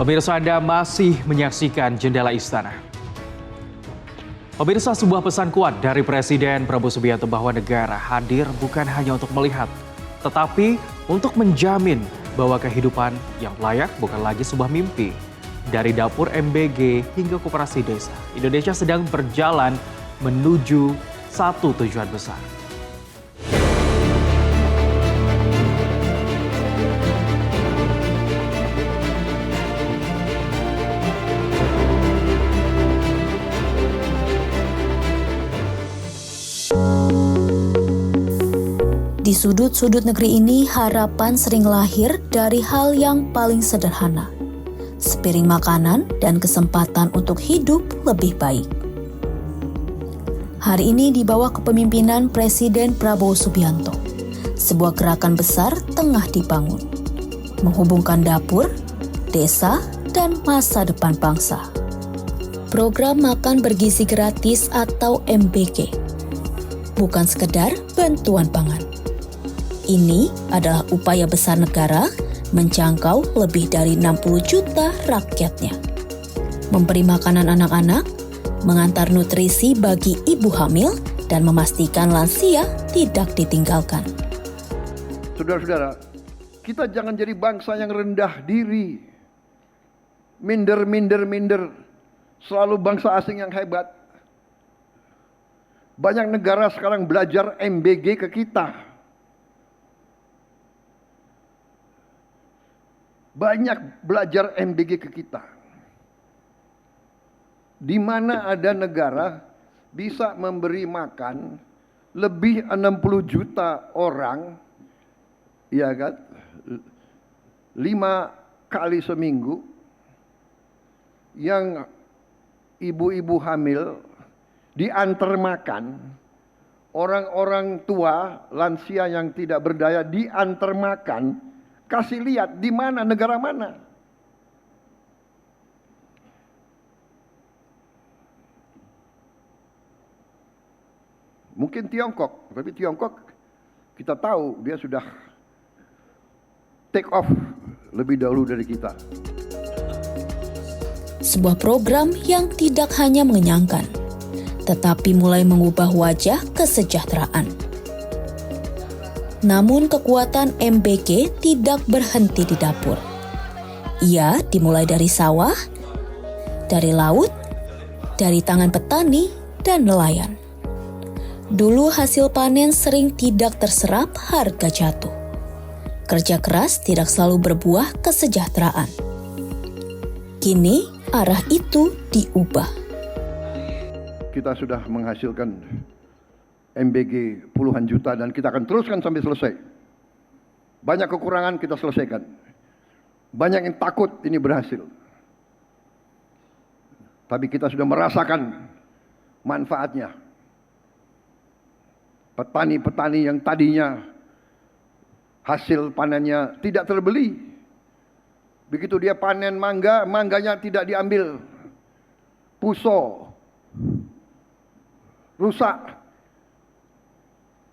Pemirsa, Anda masih menyaksikan Jendela Istana. Pemirsa, sebuah pesan kuat dari Presiden Prabowo Subianto bahwa negara hadir bukan hanya untuk melihat, tetapi untuk menjamin bahwa kehidupan yang layak bukan lagi sebuah mimpi. Dari dapur MBG hingga koperasi desa, Indonesia sedang berjalan menuju satu tujuan besar. Di sudut-sudut negeri ini, harapan sering lahir dari hal yang paling sederhana. Sepiring makanan dan kesempatan untuk hidup lebih baik. Hari ini di bawah kepemimpinan Presiden Prabowo Subianto, sebuah gerakan besar tengah dibangun, menghubungkan dapur, desa, dan masa depan bangsa. Program Makan Bergizi Gratis atau MBG bukan sekedar bantuan pangan. Ini adalah upaya besar negara menjangkau lebih dari 60 juta rakyatnya. Memberi makanan anak-anak, mengantar nutrisi bagi ibu hamil, dan memastikan lansia tidak ditinggalkan. Saudara-saudara, kita jangan jadi bangsa yang rendah diri. Minder. Selalu bangsa asing yang hebat. Banyak negara sekarang belajar MBG ke kita. Banyak belajar MBG ke kita. Di mana ada negara bisa memberi makan lebih 60 juta orang, ya kan? 5 kali seminggu, yang ibu-ibu hamil diantar makan, orang-orang tua, lansia yang tidak berdaya diantar makan. Kasih lihat di mana, negara mana. Mungkin Tiongkok, tapi Tiongkok kita tahu dia sudah take off lebih dahulu dari kita. Sebuah program yang tidak hanya mengenyangkan, tetapi mulai mengubah wajah kesejahteraan. Namun kekuatan MBG tidak berhenti di dapur. Ia dimulai dari sawah, dari laut, dari tangan petani dan nelayan. Dulu hasil panen sering tidak terserap, harga jatuh. Kerja keras tidak selalu berbuah kesejahteraan. Kini arah itu diubah. Kita sudah menghasilkan MBG puluhan juta dan kita akan teruskan sampai selesai. Banyak kekurangan kita selesaikan. Banyak yang takut ini berhasil. Tapi kita sudah merasakan manfaatnya. Petani-petani yang tadinya hasil panennya tidak terbeli. Begitu dia panen mangga, mangganya tidak diambil. Puso, rusak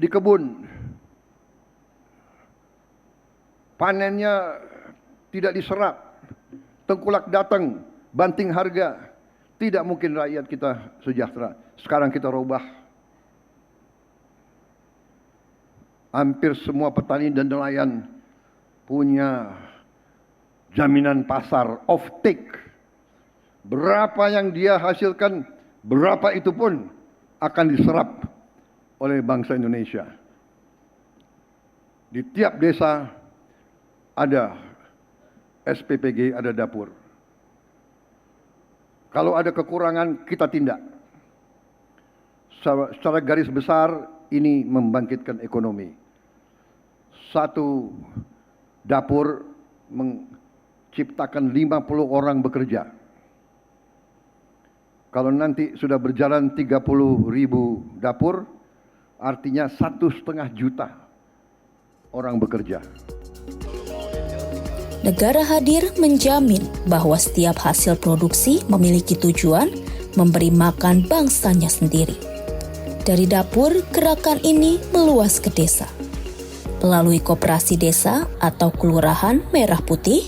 di kebun, panennya tidak diserap, tengkulak datang, banting harga, tidak mungkin rakyat kita sejahtera. Sekarang kita rubah. Hampir semua petani dan nelayan punya jaminan pasar, off-take. Berapa yang dia hasilkan, berapa itu pun akan diserap oleh bangsa Indonesia. Di tiap desa ada SPPG, ada dapur. Kalau ada kekurangan, kita tindak. Secara garis besar, ini membangkitkan ekonomi. Satu dapur menciptakan 50 orang bekerja. Kalau nanti sudah berjalan 30.000 dapur, artinya 1,5 juta orang bekerja. Negara hadir menjamin bahwa setiap hasil produksi memiliki tujuan memberi makan bangsanya sendiri. Dari dapur, gerakan ini meluas ke desa. Melalui koperasi desa atau kelurahan merah putih,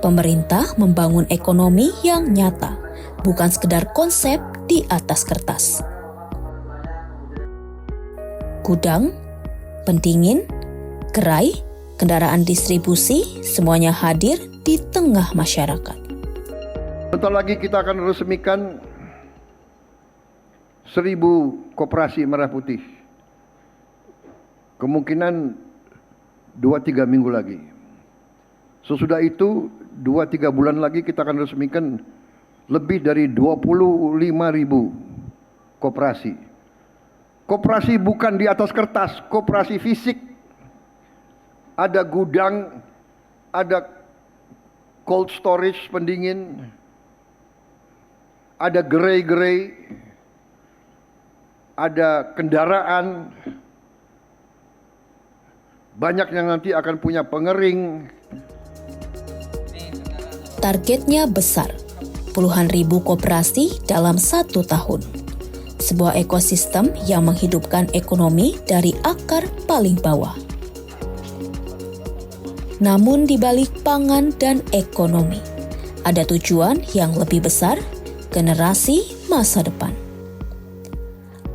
pemerintah membangun ekonomi yang nyata, bukan sekedar konsep di atas kertas. Gudang, pendingin, gerai, kendaraan distribusi, semuanya hadir di tengah masyarakat. Bentar lagi kita akan resmikan 1.000 koperasi merah putih. Kemungkinan 2-3 minggu lagi. Sesudah itu 2-3 bulan lagi kita akan resmikan lebih dari 25.000 koperasi. Koperasi bukan di atas kertas, koperasi fisik. Ada gudang, ada cold storage pendingin, ada gerai-gerai, ada kendaraan, banyak yang nanti akan punya pengering. Targetnya besar, puluhan ribu koperasi dalam 1 tahun. Sebuah ekosistem yang menghidupkan ekonomi dari akar paling bawah. Namun di balik pangan dan ekonomi, ada tujuan yang lebih besar, generasi masa depan.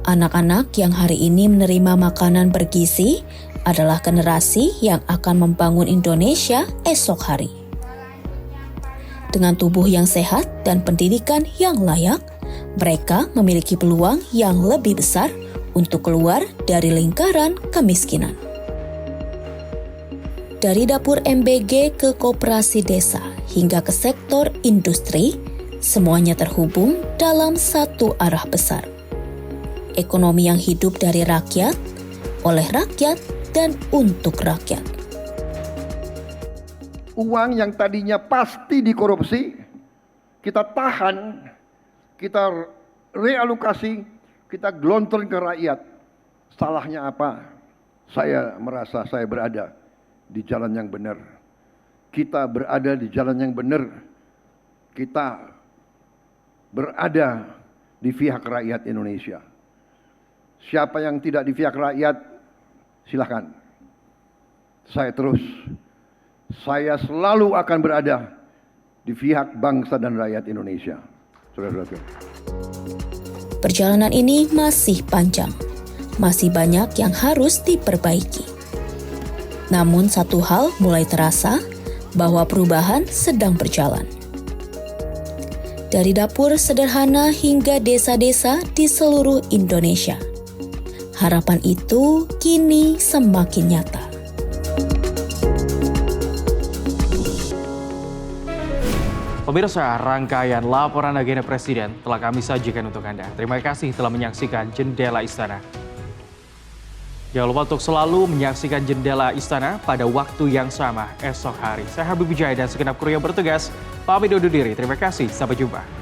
Anak-anak yang hari ini menerima makanan bergizi adalah generasi yang akan membangun Indonesia esok hari. Dengan tubuh yang sehat dan pendidikan yang layak, mereka memiliki peluang yang lebih besar untuk keluar dari lingkaran kemiskinan. Dari dapur MBG ke koperasi desa hingga ke sektor industri, semuanya terhubung dalam satu arah besar. Ekonomi yang hidup dari rakyat, oleh rakyat, dan untuk rakyat. Uang yang tadinya pasti dikorupsi, kita tahan, kita realokasi, kita gelontorkan ke rakyat. Salahnya apa? Saya merasa saya berada di jalan yang benar. Kita berada di jalan yang benar. Kita berada di pihak rakyat Indonesia. Siapa yang tidak di pihak rakyat, silakan. Saya selalu akan berada di pihak bangsa dan rakyat Indonesia. Saudara-saudara. Perjalanan ini masih panjang, masih banyak yang harus diperbaiki. Namun satu hal mulai terasa, bahwa perubahan sedang berjalan. Dari dapur sederhana hingga desa-desa di seluruh Indonesia. Harapan itu kini semakin nyata. Pemirsa, rangkaian laporan agenda Presiden telah kami sajikan untuk Anda. Terima kasih telah menyaksikan Jendela Istana. Jangan lupa untuk selalu menyaksikan Jendela Istana pada waktu yang sama esok hari. Saya Habib Wijaya dan segenap kru yang bertugas pamit undur diri. Terima kasih, sampai jumpa.